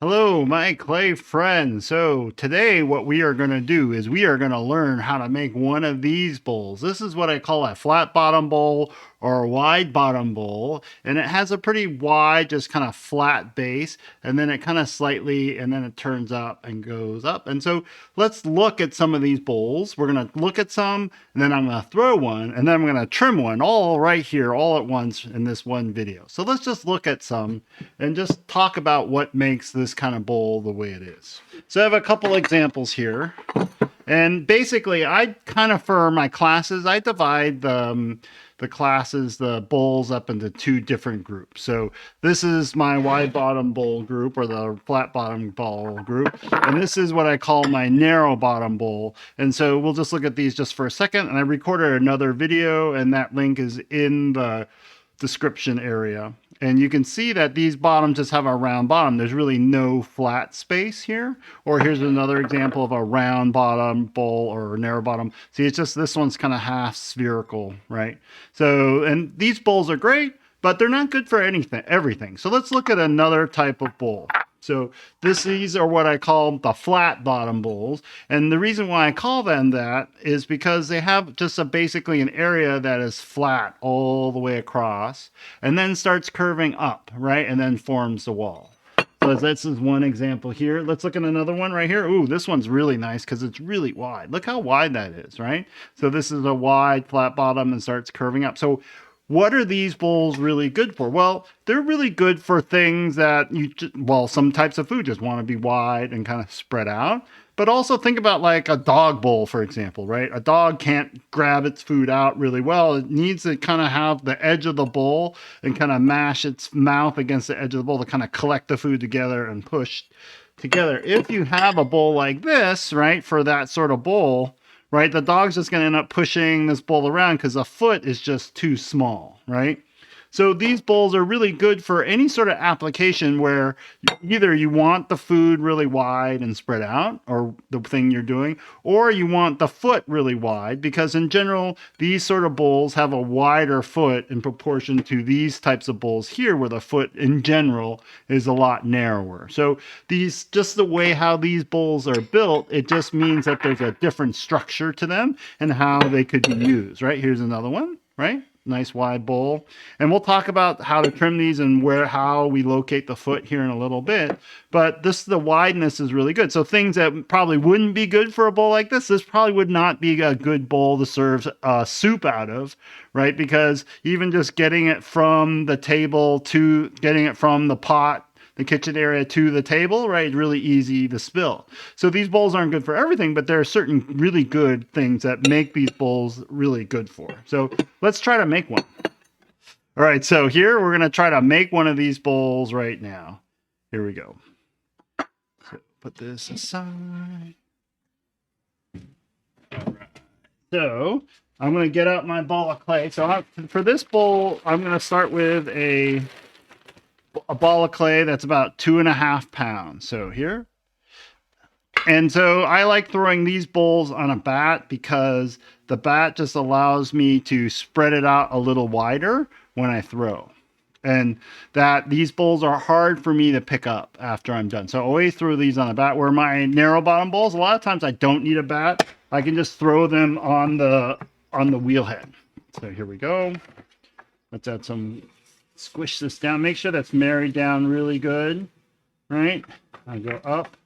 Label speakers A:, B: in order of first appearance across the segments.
A: Hello, my clay friends. So today what we are going to do is we are going to learn how to make one of these bowls. This is what I call a flat bottom bowl or a wide bottom bowl. And it has a pretty wide, just kind of flat base. And then it kind of slightly, and then it turns up and goes up. And so let's look at some of these bowls. We're going to look at some, and then I'm going to throw one, and then I'm going to trim one all right here, all at once in this one video. So let's just look at some and just talk about what makes this kind of bowl the way it is. So I have a couple examples here. And basically, I kind of, for my classes, I divide the classes, the bowls up into two different groups. So this is my wide bottom bowl group, or the flat bottom bowl group. And this is what I call my narrow bottom bowl. And so we'll just look at these just for a second. And I recorded another video, and that link is in the description area. And you can see that these bottoms just have a round bottom. There's really no flat space here. Or here's another example of a round bottom bowl or a narrow bottom. See, it's just this one's kind of half spherical, right? So, and these bowls are great, but they're not good for everything. So let's look at another type of bowl. So these are what I call the flat bottom bowls. And the reason why I call them that is because they have just basically an area that is flat all the way across and then starts curving up, right? And then forms the wall. So this is one example here. Let's look at another one right here. Ooh, this one's really nice because it's really wide. Look how wide that is, right? So this is a wide flat bottom and starts curving up. So what are these bowls really good for? Well, they're really good for things that some types of food just want to be wide and kind of spread out. But also think about like a dog bowl, for example, right? A dog can't grab its food out really well. It needs to kind of have the edge of the bowl and kind of mash its mouth against the edge of the bowl to kind of collect the food together and push together. If you have a bowl like this, right, for that sort of bowl, right, the dog's just going to end up pushing this bowl around because a foot is just too small, right? So these bowls are really good for any sort of application where either you want the food really wide and spread out, or the thing you're doing, or you want the foot really wide, because in general, these sort of bowls have a wider foot in proportion to these types of bowls here, where the foot in general is a lot narrower. So these, just the way how these bowls are built, it just means that there's a different structure to them and how they could be used, right? Here's another one, right? Nice wide bowl. And we'll talk about how to trim these and how we locate the foot here in a little bit. But the wideness is really good. So things that probably wouldn't be good for a bowl like this probably would not be a good bowl to serve soup out of, right? Because even just getting it from the table to getting it from the pot, the kitchen area, to the table, right? Really easy to spill. So these bowls aren't good for everything, but there are certain really good things that make these bowls really good for. So let's try to make one. All right, so here we're going to try to make one of these bowls right now. Here we go. So put this aside. All right. So I'm going to get out my ball of clay. So for this bowl, I'm going to start with a ball of clay that's about 2.5 pounds. So here. And so I like throwing these bowls on a bat because the bat just allows me to spread it out a little wider when I throw. And that these bowls are hard for me to pick up after I'm done. So I always throw these on a bat. Where my narrow bottom bowls, a lot of times I don't need a bat. I can just throw them on the wheel head. So here we go. Let's add some, squish this down. Make sure that's married down really good, right? I go up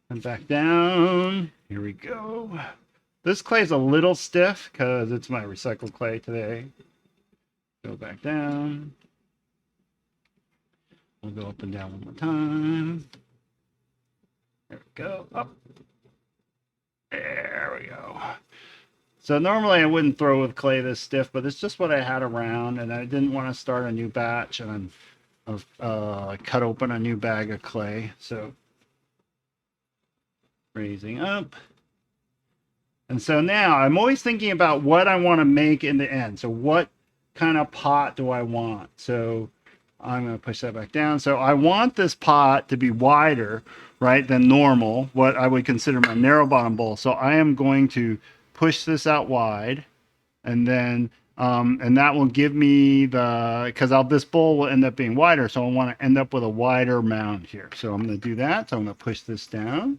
A: and back down. Here we go. This clay is a little stiff because it's my recycled clay today. Go back down. We'll go up and down one more time. There we go. Up. There we go. So normally I wouldn't throw with clay this stiff, but it's just what I had around, and I didn't want to start a new batch, and I've cut open a new bag of clay. So raising up. And so now I'm always thinking about what I want to make in the end. So what kind of pot do I want? So I'm going to push that back down. So I want this pot to be wider, right, than normal, what I would consider my narrow bottom bowl. So I am going to push this out wide, and then And that will give me because this bowl will end up being wider, so I want to end up with a wider mound here. So I'm going to do that. So I'm going to push this down.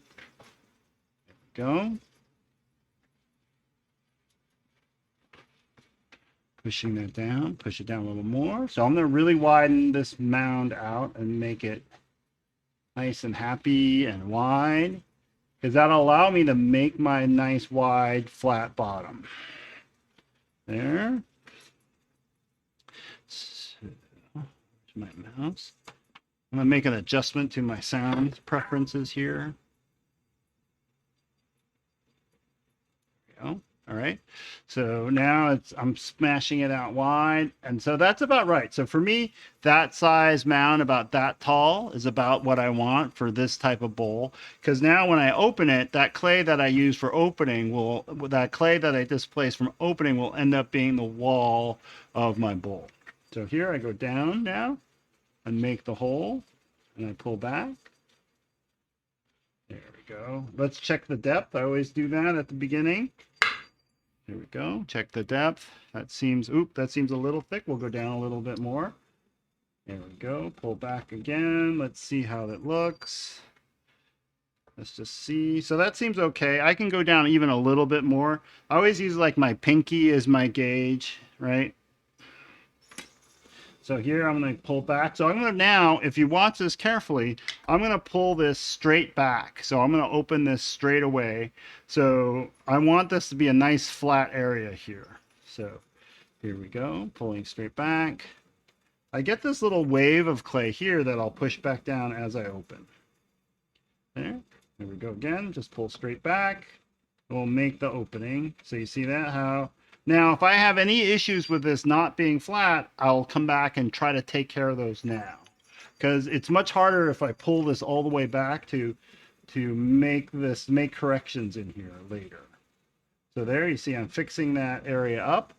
A: There we go. Pushing that down, push it down a little more. So I'm going to really widen this mound out and make it nice and happy and wide, because that'll allow me to make my nice wide flat bottom. There. So, where's my mouse? I'm going to make an adjustment to my sound preferences here. There we go. All right. So now I'm smashing it out wide. And so that's about right. So for me, that size mound about that tall is about what I want for this type of bowl. Because now when I open it, that clay that I use for opening that clay that I displaced from opening will end up being the wall of my bowl. So here I go down now and make the hole, and I pull back. There we go. Let's check the depth. I always do that at the beginning. Here we go. Check the depth. That seems a little thick. We'll go down a little bit more. There we go. Pull back again. Let's see how that looks. Let's just see. So that seems okay. I can go down even a little bit more. I always use like my pinky as my gauge, right? So here I'm going to pull back. So I'm going to now, if you watch this carefully, I'm going to pull this straight back. So I'm going to open this straight away. So I want this to be a nice flat area here. So here we go, pulling straight back. I get this little wave of clay here that I'll push back down as I open. There we go again, just pull straight back. We'll make the opening. So you see that how... Now, if I have any issues with this not being flat, I'll come back and try to take care of those now. Because it's much harder if I pull this all the way back to make corrections in here later. So there you see I'm fixing that area up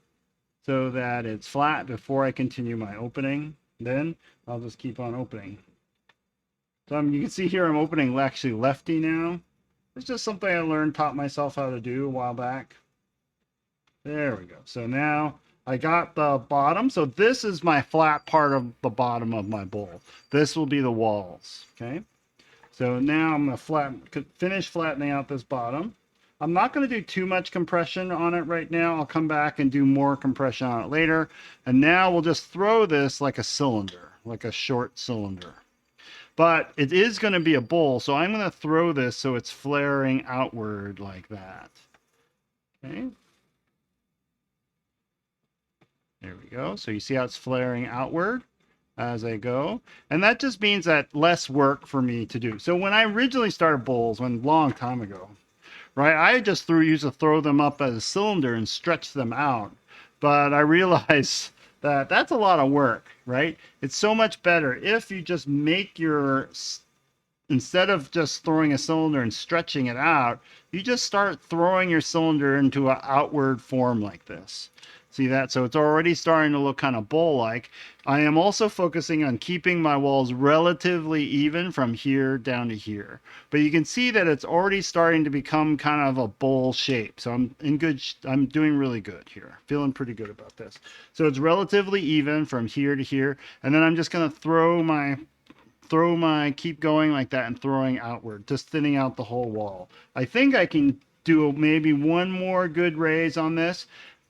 A: so that it's flat before I continue my opening. Then I'll just keep on opening. So you can see here I'm opening actually lefty now. It's just something I taught myself how to do a while back. There we go. So now I got the bottom. So this is my flat part of the bottom of my bowl. This will be the walls. Okay. So now I'm going to finish flattening out this bottom. I'm not going to do too much compression on it right now. I'll come back and do more compression on it later. And now we'll just throw this like a cylinder, like a short cylinder. But it is going to be a bowl. So I'm going to throw this so it's flaring outward like that. Okay. There we go. So you see how it's flaring outward as I go. And that just means that less work for me to do. So when I originally started bowls, long time ago, right, I just used to throw them up as a cylinder and stretch them out. But I realized that that's a lot of work, right? It's so much better if you just make instead of just throwing a cylinder and stretching it out, you just start throwing your cylinder into an outward form like this. See that? So it's already starting to look kind of bowl-like. I am also focusing on keeping my walls relatively even from here down to here. But you can see that it's already starting to become kind of a bowl shape. So I'm doing really good here. Feeling pretty good about this. So it's relatively even from here to here. And then I'm just going to keep going like that and throwing outward, just thinning out the whole wall. I think I can do maybe one more good raise on this.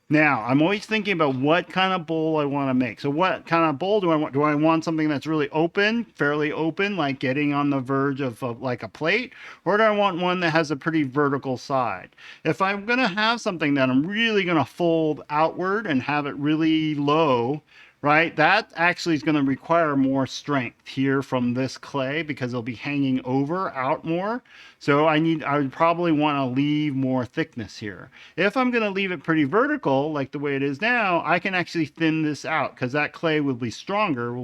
A: Now, I'm always thinking about what kind of bowl I want to make. So what kind of bowl do I want? Do I want something that's really open, fairly open, like getting on the verge of like a plate? Or do I want one that has a pretty vertical side? If I'm going to have something that I'm really going to fold outward and have it really low, right, that actually is going to require more strength here from this clay because it'll be hanging out more. So I would probably want to leave more thickness here. If I'm going to leave it pretty vertical, like the way it is now, I can actually thin this out because that clay will be stronger,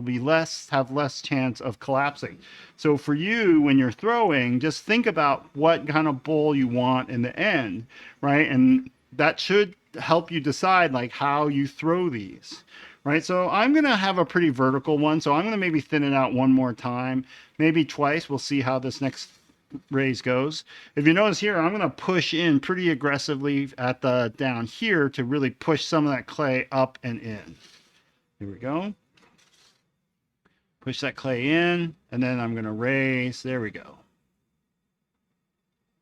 A: have less chance of collapsing. So for you, when you're throwing, just think about what kind of bowl you want in the end, right? And that should help you decide like how you throw these. Right, so I'm going to have a pretty vertical one, so I'm going to maybe thin it out one more time, maybe twice. We'll see how this next raise goes. If you notice here, I'm going to push in pretty aggressively at the down here to really push some of that clay up and in. Here we go. Push that clay in, and then I'm going to raise. There we go.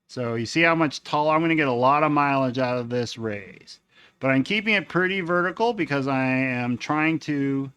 A: So you see how much taller? I'm going to get a lot of mileage out of this raise. But I'm keeping it pretty vertical because I am trying to,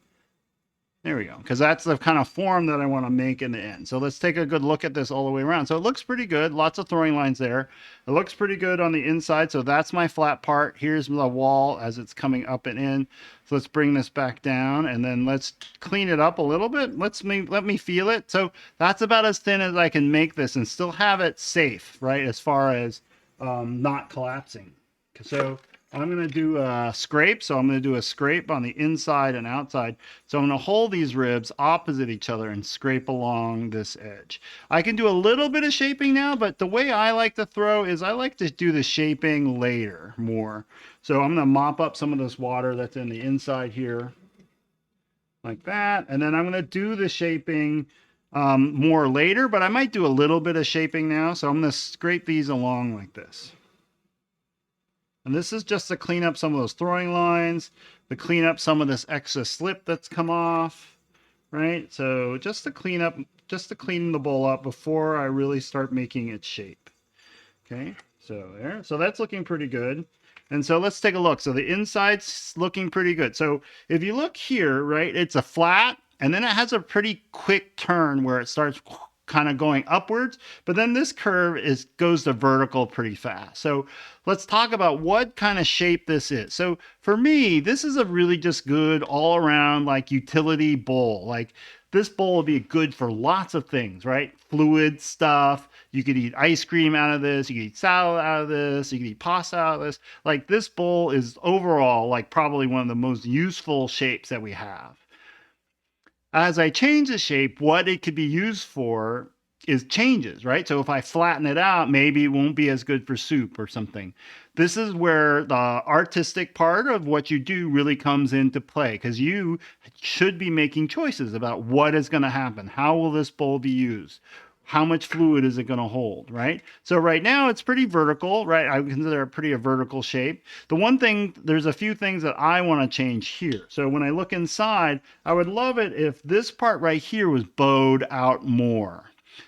A: there we go, because that's the kind of form that I want to make in the end. So let's take a good look at this all the way around. So it looks pretty good. Lots of throwing lines there. It looks pretty good on the inside. So that's my flat part. Here's the wall as it's coming up and in. So let's bring this back down and then let's clean it up a little bit. Let me feel it. So that's about as thin as I can make this and still have it safe, right? As far as not collapsing. So I'm going to do a scrape. So I'm going to do a scrape on the inside and outside. So I'm going to hold these ribs opposite each other and scrape along this edge. I can do a little bit of shaping now, but the way I like to throw is I like to do the shaping later more. So I'm going to mop up some of this water that's in the inside here like that. And then I'm going to do the shaping more later, but I might do a little bit of shaping now. So I'm going to scrape these along like this. And this is just to clean up some of those throwing lines, to clean up some of this extra slip that's come off, right? So just to clean the bowl up before I really start making its shape. Okay, so there. So that's looking pretty good. And so let's take a look. So the inside's looking pretty good. So if you look here, right, it's a flat, and then it has a pretty quick turn where it starts kind of going upwards, but then this curve goes to vertical pretty fast. So let's talk about what kind of shape this is. So for me, this is a really just good all around like utility bowl. Like this bowl would be good for lots of things, right? Fluid stuff. You could eat ice cream out of this. You could eat salad out of this. You could eat pasta out of this. Like this bowl is overall like probably one of the most useful shapes that we have. As I change the shape, what it could be used for is changes, right? So if I flatten it out, maybe it won't be as good for soup or something. This is where the artistic part of what you do really comes into play, because you should be making choices about what is going to happen. How will this bowl be used? How much fluid is it going to hold, right? So right now it's pretty vertical, right? I consider it pretty a vertical shape. The one thing, there's a few things that I want to change here. So when I look inside, I would love it if this part right here was bowed out more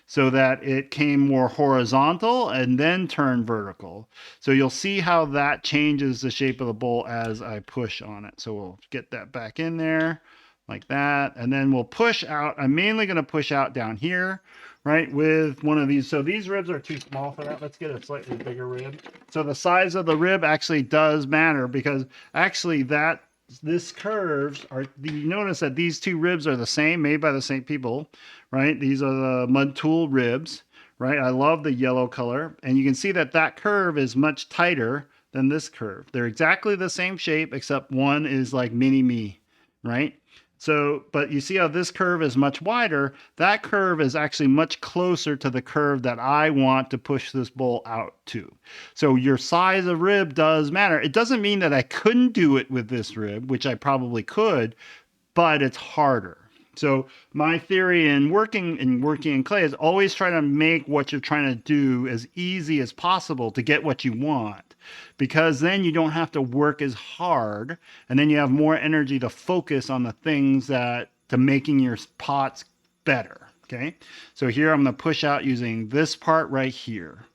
A: so that it came more horizontal and then turned vertical. So you'll see how that changes the shape of the bowl as I push on it. So we'll get that back in there like that. And then we'll push out. I'm mainly going to push out down here, right, with one of these. So these ribs are too small for that. Let's get a slightly bigger rib. So the size of the rib actually does matter, because actually this curves are, you notice that these two ribs are the same, made by the same people, right? These are the mud tool ribs, right? I love the yellow color. And you can see that that curve is much tighter than this curve. They're exactly the same shape, except one is like mini me, right? So, but you see how this curve is much wider? That curve is actually much closer to the curve that I want to push this bowl out to. So your size of rib does matter. It doesn't mean that I couldn't do it with this rib, which I probably could, but it's harder. So my theory in working in clay is always try to make what you're trying to do as easy as possible to get what you want, because then you don't have to work as hard, and then you have more energy to focus on the things that to making your pots better. Okay, so here I'm going to push out using this part right here.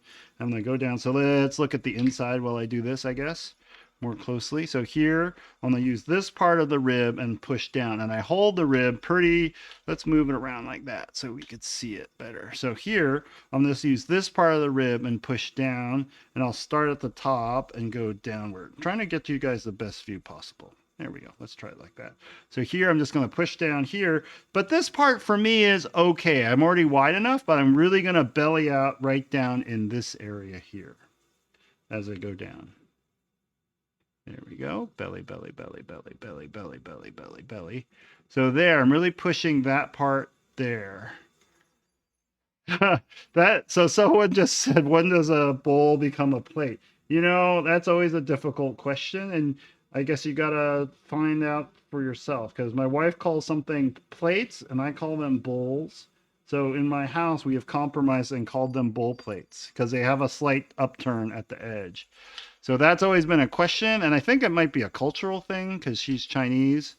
A: I'm going to go down. So let's look at the inside while I do this, I guess, more closely. So here I'm going to use this part of the rib and push down, and I hold the rib pretty, let's move it around like that so we could see it better. So here I'm going to use this part of the rib and push down, and I'll start at the top and go downward. I'm trying to get you guys the best view possible. There we go. Let's try it like that. So here I'm just going to push down here, but this part for me is okay. I'm already wide enough, but I'm really going to belly out right down in this area here as I go down. There we go. Belly, belly, belly, belly, belly, belly, belly, belly, belly. So there, I'm really pushing that part there. So someone just said, when does a bowl become a plate? You know, that's always a difficult question, and I guess you gotta find out for yourself, because my wife calls something plates and I call them bowls. So in my house, we have compromised and called them bowl plates because they have a slight upturn at the edge. So that's always been a question. And I think it might be a cultural thing because she's Chinese,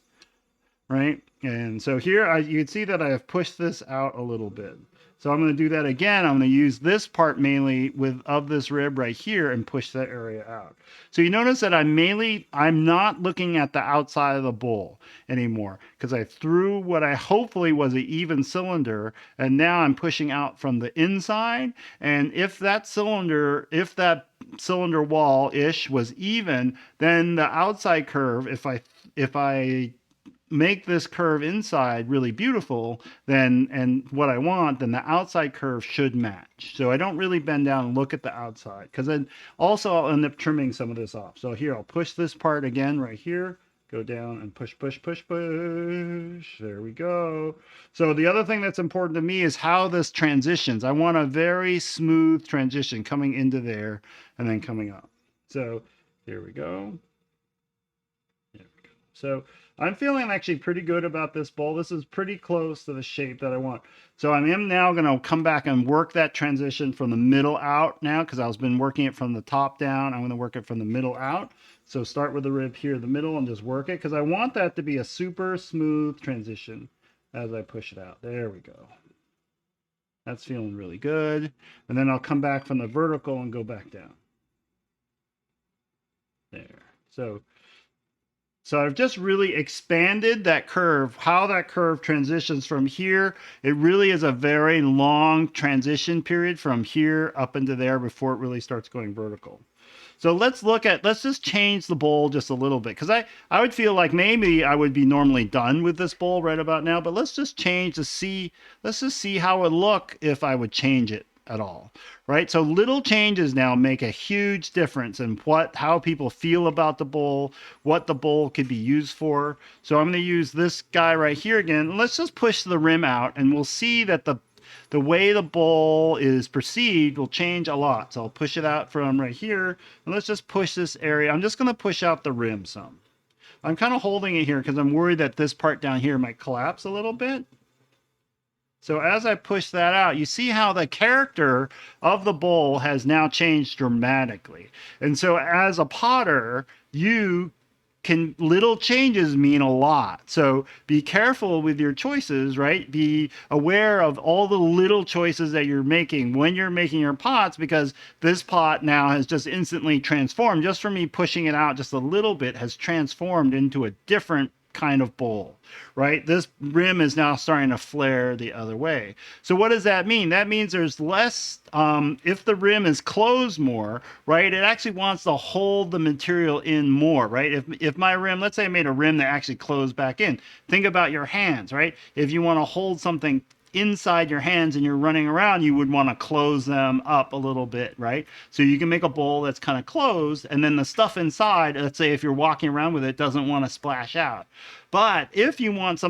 A: right? And so here you can see that I have pushed this out a little bit. So I'm going to do that again. I'm going to use this part mainly of this rib right here and push that area out. So you notice that I'm not looking at the outside of the bowl anymore because I threw what I hopefully was an even cylinder, and now I'm pushing out from the inside. And if that cylinder wall-ish was even, then the outside curve, if I make this curve inside really beautiful, and what I want, then the outside curve should match. So I don't really bend down and look at the outside, because then also I'll end up trimming some of this off. So here, I'll push this part again right here, go down and push, push, push, push. There we go. So the other thing that's important to me is how this transitions. I want a very smooth transition coming into there and then coming up. So here we go. There we go. So I'm feeling actually pretty good about this bowl. This is pretty close to the shape that I want. So I am now going to come back and work that transition from the middle out now, because I've been working it from the top down. I'm going to work it from the middle out. So start with the rib here in the middle and just work it, because I want that to be a super smooth transition as I push it out. There we go. That's feeling really good. And then I'll come back from the vertical and go back down. There. So I've just really expanded that curve, how that curve transitions from here. It really is a very long transition period from here up into there before it really starts going vertical. So let's just change the bowl just a little bit, because I would feel like maybe I would be normally done with this bowl right about now, but let's just change to see, let's just see how it would look if I would change it at all, right? So little changes now make a huge difference in how people feel about the bowl, what the bowl could be used for. So I'm going to use this guy right here again. Let's just push the rim out, and we'll see that the way the bowl is perceived will change a lot. So I'll push it out from right here, and let's just push this area. I'm just going to push out the rim some. I'm kind of holding it here because I'm worried that this part down here might collapse a little bit. So as I push that out, you see how the character of the bowl has now changed dramatically. And so as a potter, little changes mean a lot. So be careful with your choices, right? Be aware of all the little choices that you're making when you're making your pots, because this pot now has just instantly transformed. Just from me pushing it out just a little bit has transformed into a different kind of bowl, right? This rim is now starting to flare the other way. So what does that mean? That means there's less, if the rim is closed more, right, it actually wants to hold the material in more, right? If my rim, let's say I made a rim that actually closed back in, think about your hands, right? If you want to hold something inside your hands and you're running around, you would want to close them up a little bit, right? So you can make a bowl that's kind of closed, and then the stuff inside, let's say if you're walking around with it, doesn't want to splash out. But if you want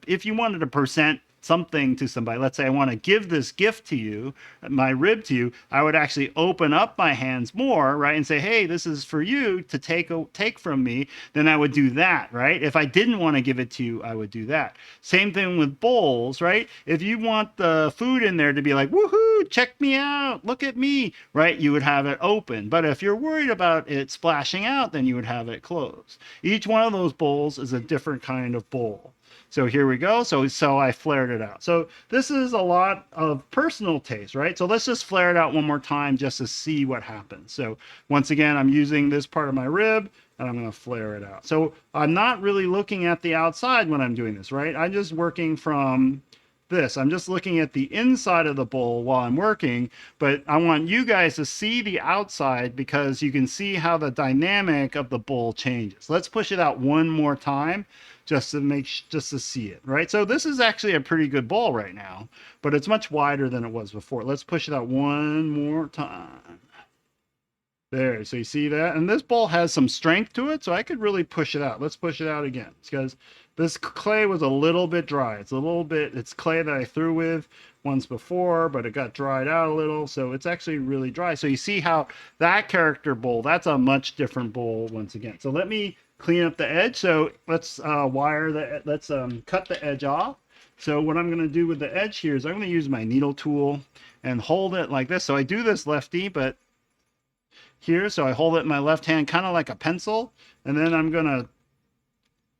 A: if you wanted to present something to somebody, let's say I want to give this gift to you, my rib to you, I would actually open up my hands more, right, and say, hey, this is for you to take from me. Then I would do that, right? If I didn't want to give it to you, I would do that. Same thing with bowls, right? If you want the food in there to be like, woohoo, check me out, look at me, right, you would have it open. But if you're worried about it splashing out, then you would have it closed. Each one of those bowls is a different kind of bowl. So here we go. So I flared it out. So this is a lot of personal taste, right? So let's just flare it out one more time just to see what happens. So once again, I'm using this part of my rib, and I'm going to flare it out. So I'm not really looking at the outside when I'm doing this, right? I'm just working from this. I'm just looking at the inside of the bowl while I'm working, but I want you guys to see the outside, because you can see how the dynamic of the bowl changes. Let's push it out one more time just to see it, right? So this is actually a pretty good bowl right now, but it's much wider than it was before. Let's push it out one more time. There, so you see that? And this bowl has some strength to it, so I could really push it out. Let's push it out again, because this clay was a little bit dry. It's clay that I threw with once before, but it got dried out a little, so it's actually really dry. So you see how that character bowl, that's a much different bowl once again. So let me clean up the edge. So let's cut the edge off. So what I'm going to do with the edge here is I'm going to use my needle tool and hold it like this. So I do this lefty, but here, so I hold it in my left hand kind of like a pencil, and then I'm going to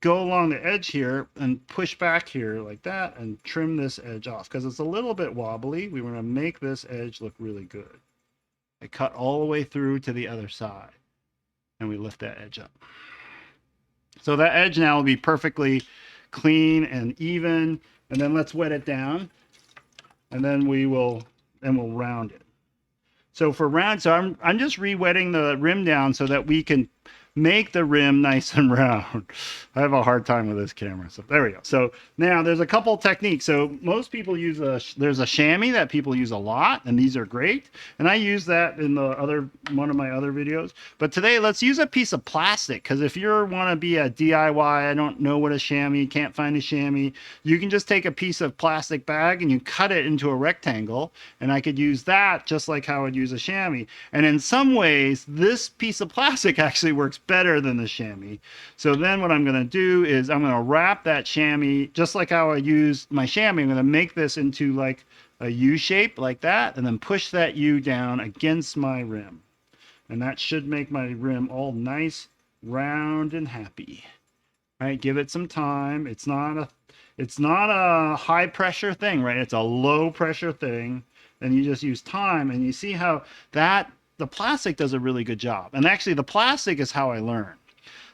A: go along the edge here and push back here like that and trim this edge off because it's a little bit wobbly. We want to make this edge look really good. I cut all the way through to the other side and we lift that edge up. So that edge now will be perfectly clean and even, and then let's wet it down, and then we'll round it. So for round, so I'm just re-wetting the rim down so that we can make the rim nice and round. I have a hard time with this camera. So there we go. So now there's a couple techniques. So most people use there's a chamois that people use a lot, and these are great. And I use that in one of my other videos. But today let's use a piece of plastic, because if you want to be a DIY, I don't know what a chamois, can't find a chamois, you can just take a piece of plastic bag and you cut it into a rectangle, and I could use that just like how I'd use a chamois. And in some ways, this piece of plastic actually works better than the chamois. So then what I'm going to do is I'm going to wrap that chamois just like how I used my chamois. I'm going to make this into like a U shape like that, and then push that U down against my rim. And that should make my rim all nice, round, and happy. All right, give it some time. It's not a high pressure thing, right? It's a low pressure thing. And you just use time, and you see how the plastic does a really good job. And actually the plastic is how I learned.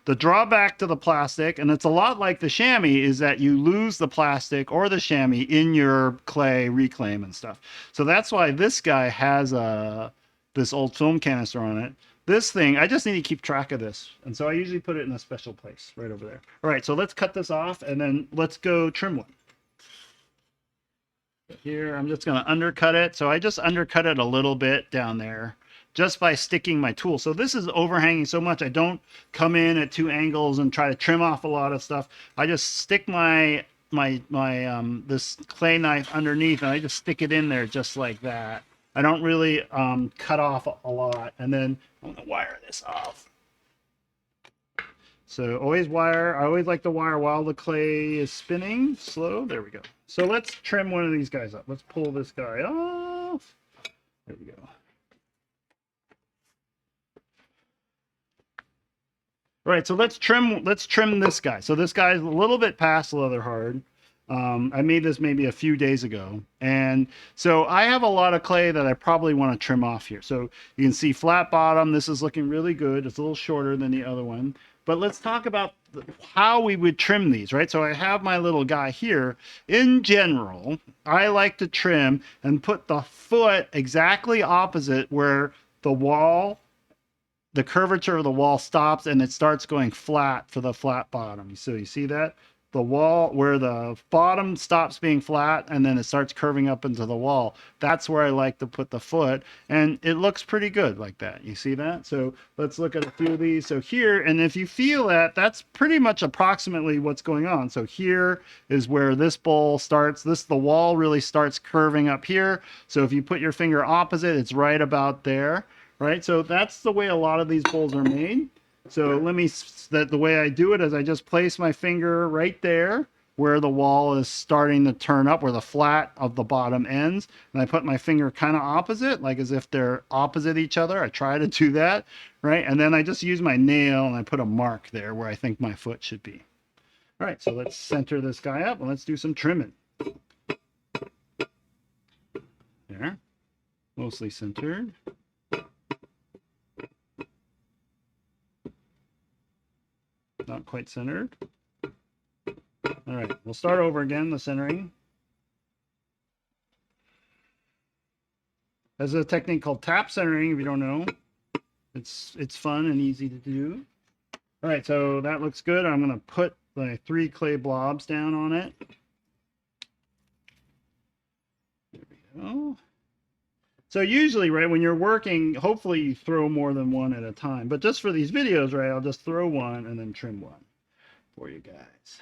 A: The drawback to the plastic, and it's a lot like the chamois, is that you lose the plastic or the chamois in your clay reclaim and stuff. So that's why this guy has this old film canister on it. This thing, I just need to keep track of this. And so I usually put it in a special place right over there. All right, so let's cut this off, and then let's go trim one. Here, I'm just going to undercut it. So I just undercut it a little bit down there just by sticking my tool. So this is overhanging so much, I don't come in at two angles and try to trim off a lot of stuff. I just stick my this clay knife underneath, and I just stick it in there just like that. I don't really cut off a lot, and then I'm going to wire this off. So always wire. I always like to wire while the clay is spinning slow. There we go. So let's trim one of these guys up. Let's pull this guy off. There we go. All right, so let's trim this guy. So this guy's a little bit past leather hard. I made this maybe a few days ago. And so I have a lot of clay that I probably want to trim off here. So you can see flat bottom. This is looking really good. It's a little shorter than the other one. But let's talk about how we would trim these, right? So I have my little guy here. In general, I like to trim and put the foot exactly opposite where the curvature of the wall stops, and it starts going flat for the flat bottom. So you see that? The wall where the bottom stops being flat and then it starts curving up into the wall. That's where I like to put the foot, and it looks pretty good like that. You see that? So let's look at a few of these. So here, and if you feel that, that's pretty much approximately what's going on. So here is where this bowl starts. The wall really starts curving up here. So if you put your finger opposite, it's right about there, right? So that's the way a lot of these bowls are made. So the way I do it is I just place my finger right there where the wall is starting to turn up, where the flat of the bottom ends. And I put my finger kind of opposite, like as if they're opposite each other. I try to do that, right? And then I just use my nail and I put a mark there where I think my foot should be. All right, so let's center this guy up and let's do some trimming. There, mostly centered. Not quite centered. All right, we'll start over again, the centering. There's a technique called tap centering, if you don't know. It's fun and easy to do. All right, so that looks good. I'm going to put the 3 clay blobs down on it. There we go. So usually, right, when you're working, hopefully you throw more than one at a time. But just for these videos, right, I'll just throw one and then trim one for you guys.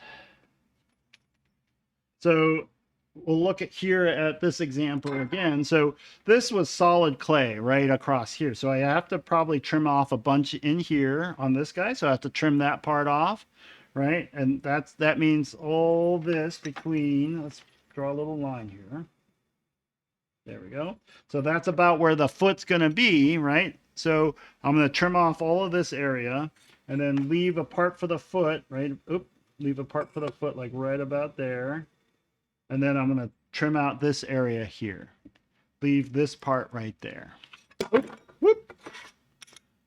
A: So we'll look at here at this example again. So this was solid clay right across here. So I have to probably trim off a bunch in here on this guy. So I have to trim that part off, right? And that means all this between, let's draw a little line here. There we go. So that's about where the foot's going to be, right? So I'm going to trim off all of this area and then leave a part for the foot, right? Oop, leave a part for the foot like right about there. And then I'm going to trim out this area here. Leave this part right there. Oop, whoop.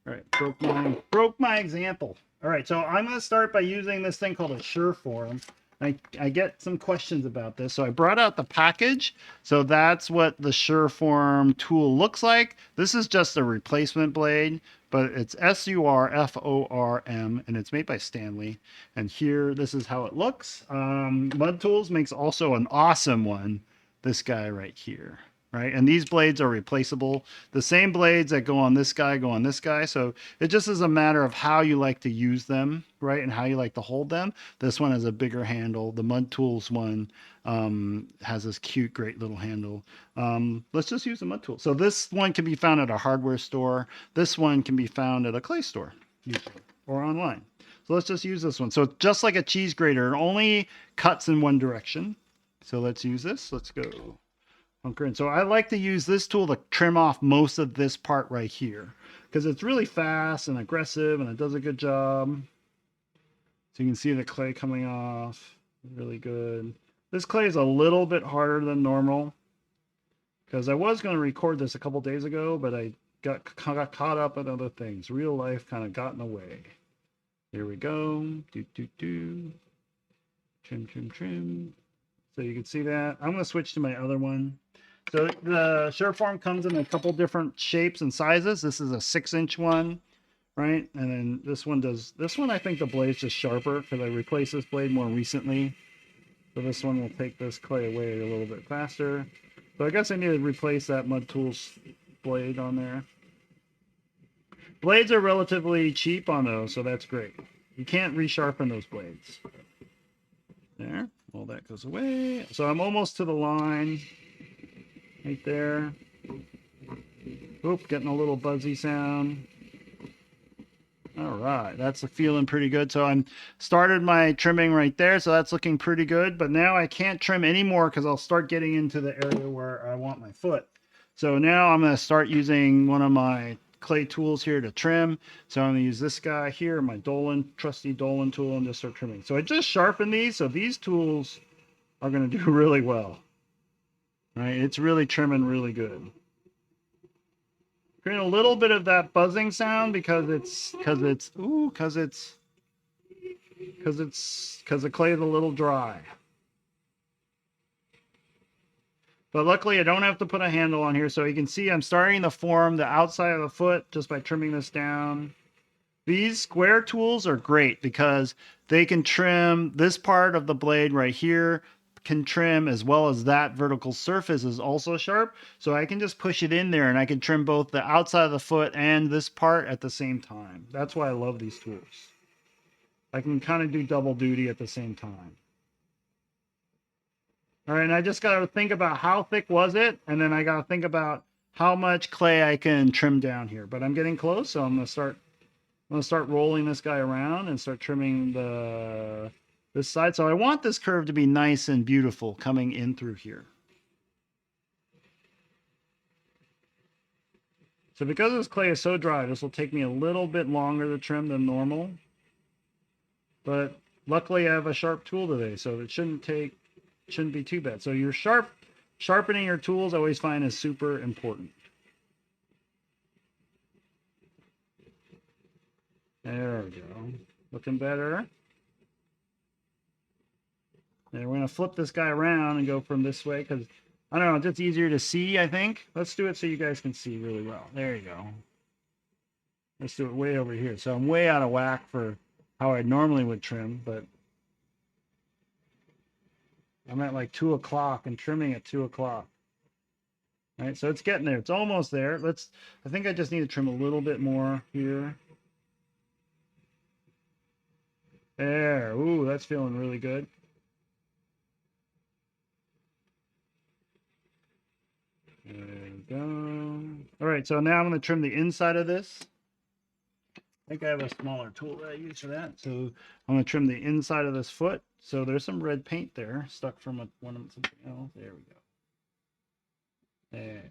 A: All right, broke my example. All right, so I'm going to start by using this thing called a Sureform. I get some questions about this, so I brought out the package. So that's what the Sureform tool looks like. This is just a replacement blade, but it's Surform, and it's made by Stanley. And here, this is how it looks. Mud Tools makes also an awesome one. This guy right here. Right, and these blades are replaceable. The same blades that go on this guy go on this guy. So it just is a matter of how you like to use them, right, and how you like to hold them. This one has a bigger handle. The Mud Tools one has this cute, great little handle. Let's just use the Mud Tool. So this one can be found at a hardware store. This one can be found at a clay store, usually, or online. So let's just use this one. So just like a cheese grater, it only cuts in one direction. So let's use this. Let's go. And so I like to use this tool to trim off most of this part right here because it's really fast and aggressive and it does a good job. So you can see the clay coming off really good. This clay is a little bit harder than normal because I was going to record this a couple days ago, but I got caught up in other things. Real life kind of got in the way. Here we go. Trim, trim, trim. So you can see that. I'm going to switch to my other one. So the Sureform comes in a couple different shapes and sizes. This is a 6-inch one, right? And then this one does, this one I think the blade's just sharper because I replaced this blade more recently. So this one will take this clay away a little bit faster. So I guess I need to replace that Mud Tools blade on there. Blades are relatively cheap on those, so that's great. You can't resharpen those blades. There, all that goes away. So I'm almost to the line. Right there. Oop, getting a little buzzy sound. All right, that's feeling pretty good. So I'm started my trimming right there, so that's looking pretty good. But now I can't trim anymore because I'll start getting into the area where I want my foot. So now I'm going to start using one of my clay tools here to trim. So I'm going to use this guy here, my trusty Dolan tool, and just start trimming. So I just sharpened these, so these tools are going to do really well. Right, it's really trimming really good. Create a little bit of that buzzing sound because the clay is a little dry. But luckily I don't have to put a handle on here, so you can see I'm starting to form the outside of the foot just by trimming this down. These square tools are great because they can trim this part of the blade right here, can trim as well as that vertical surface is also sharp. So I can just push it in there and I can trim both the outside of the foot and this part at the same time. That's why I love these tools. I can kind of do double duty at the same time. All right, and I just got to think about how thick was it, and then I got to think about how much clay I can trim down here. But I'm getting close, so I'm going to start rolling this guy around and start trimming this side. So I want this curve to be nice and beautiful coming in through here. So because this clay is so dry, this will take me a little bit longer to trim than normal. But luckily I have a sharp tool today, so it shouldn't be too bad. So your sharpening your tools I always find is super important. There we go. Looking better. And we're going to flip this guy around and go from this way because, I don't know, it's just easier to see, I think. Let's do it so you guys can see really well. There you go. Let's do it way over here. So I'm way out of whack for how I normally would trim, but I'm at like 2 o'clock and trimming at 2 o'clock. All right, so it's getting there. It's almost there. I think I just need to trim a little bit more here. There. Ooh, that's feeling really good. There we go. All right, so now I'm going to trim the inside of this. I think I have a smaller tool that I use for that. So I'm going to trim the inside of this foot. So there's some red paint there stuck from one of something else. There we go. There.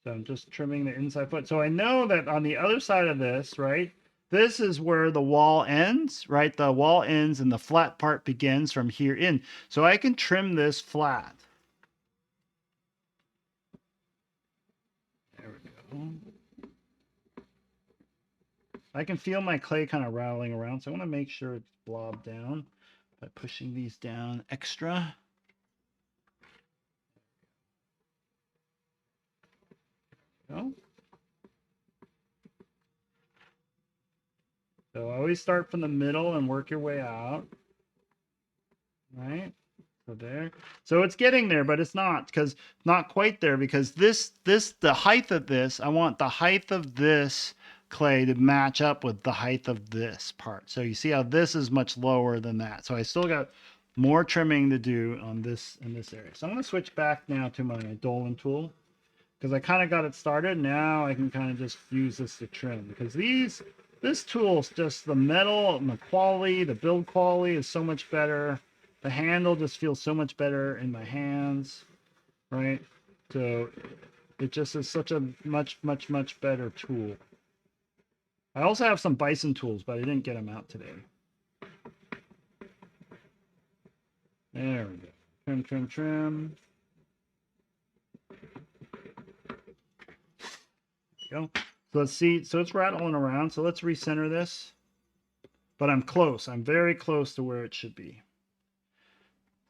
A: So I'm just trimming the inside foot. So I know that on the other side of this, right, this is where the wall ends, right? The wall ends and the flat part begins from here in. So I can trim this flat. There we go. I can feel my clay kind of rattling around, so I want to make sure it's blobbed down by pushing these down extra. Go. So always start from the middle and work your way out. Right? So there. So it's getting there, but it's not quite there because the height of this, I want the height of this clay to match up with the height of this part. So you see how this is much lower than that. So I still got more trimming to do on this in this area. So I'm going to switch back now to my Dolan tool because I kind of got it started. Now I can kind of just use this to trim because this tool is just the metal and the quality, the build quality is so much better. The handle just feels so much better in my hands, right? So it just is such a much better tool. I also have some bison tools, but I didn't get them out today. There we go. Trim, trim, trim. There we go. So let's see. So it's rattling around. So let's recenter this. But I'm close. I'm very close to where it should be.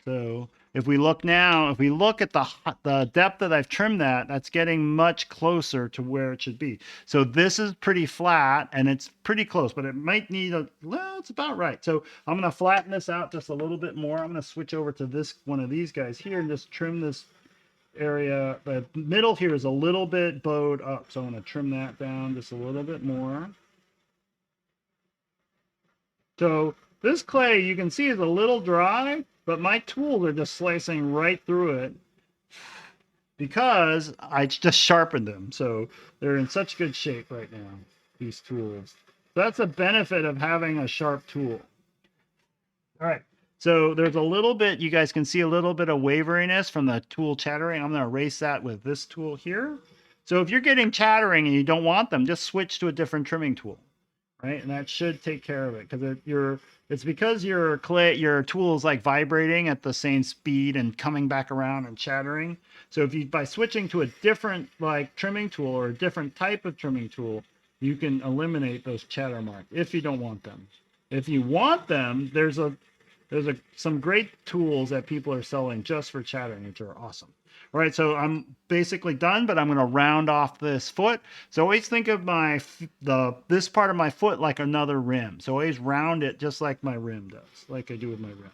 A: So if we look now, if we look at the depth that I've trimmed that's getting much closer to where it should be. So this is pretty flat and it's pretty close, but it might need well, it's about right. So I'm going to flatten this out just a little bit more. I'm going to switch over to this one of these guys here and just trim this area. The middle here is a little bit bowed up. So I'm going to trim that down just a little bit more. So this clay you can see is a little dry, but my tools are just slicing right through it because I just sharpened them. So they're in such good shape right now, these tools. So that's a benefit of having a sharp tool. All right. So there's a little bit, you guys can see a little bit of waveriness from the tool chattering. I'm going to erase that with this tool here. So if you're getting chattering and you don't want them, just switch to a different trimming tool. Right, and that should take care of it because it's because your tool is like vibrating at the same speed and coming back around and chattering. So if you by switching to a different like trimming tool or a different type of trimming tool, you can eliminate those chatter marks if you don't want them. If you want them, there's some great tools that people are selling just for chattering, which are awesome. All right, so I'm basically done, but I'm going to round off this foot. So always think of this part of my foot like another rim. So always round it just like my rim does, like I do with my rim.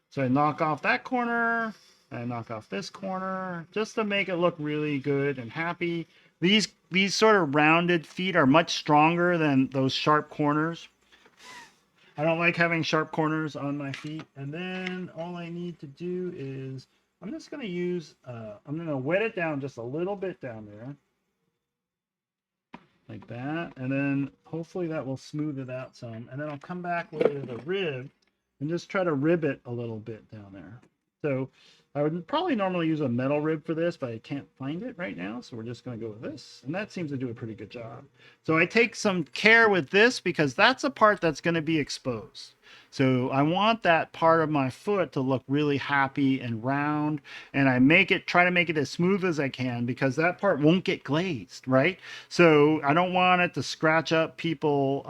A: So I knock off that corner, I knock off this corner, just to make it look really good and happy. These sort of rounded feet are much stronger than those sharp corners. I don't like having sharp corners on my feet. And then all I need to do is, I'm just going to use, I'm going to wet it down just a little bit down there. Like that. And then hopefully that will smooth it out some. And then I'll come back with a rib and just try to rib it a little bit down there. So I would probably normally use a metal rib for this, but I can't find it right now. So we're just going to go with this. And that seems to do a pretty good job. So I take some care with this because that's a part that's going to be exposed. So I want that part of my foot to look really happy and round. And I try to make it as smooth as I can because that part won't get glazed, right? So I don't want it to scratch up people's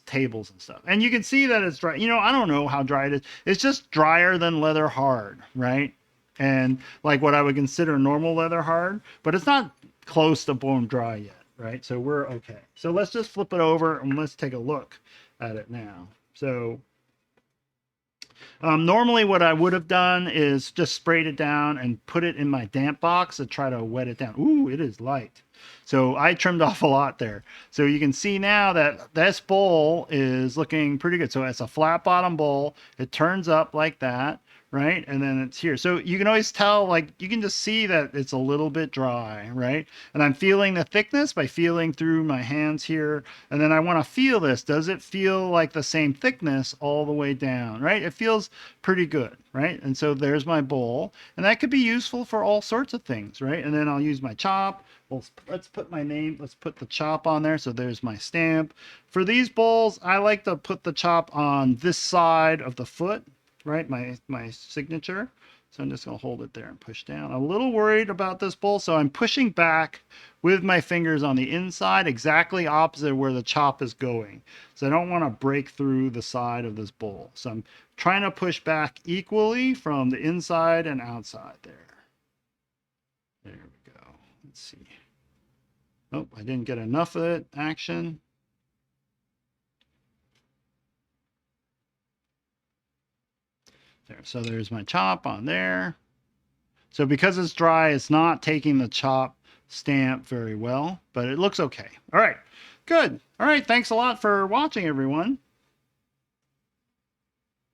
A: tables and stuff. And you can see that it's dry. I don't know how dry it is. It's just drier than leather hard, right? And like what I would consider normal leather hard, but it's not close to bone dry yet, right? So we're okay. So let's just flip it over and let's take a look at it now. So normally what I would have done is just sprayed it down and put it in my damp box to try to wet it down. Ooh, it is light. So I trimmed off a lot there. So you can see now that this bowl is looking pretty good. So it's a flat bottom bowl. It turns up like that, right? And then it's here. So you can always tell, like, you can just see that it's a little bit dry, right? And I'm feeling the thickness by feeling through my hands here. And then I want to feel this. Does it feel like the same thickness all the way down, right? It feels pretty good, right? And so there's my bowl. And that could be useful for all sorts of things, right? And then I'll use my chop. Well, let's put my name, let's put the chop on there. So there's my stamp. For these bowls, I like to put the chop on this side of the foot, right? My signature. So I'm just going to hold it there and push down. I'm a little worried about this bowl, so I'm pushing back with my fingers on the inside, exactly opposite where the chop is going. So I don't want to break through the side of this bowl. So I'm trying to push back equally from the inside and outside there. There we go. Let's see. Oh, I didn't get enough of it. Action. There. So there's my chop on there. So because it's dry, it's not taking the chop stamp very well, but it looks okay. All right, good. All right, thanks a lot for watching, everyone.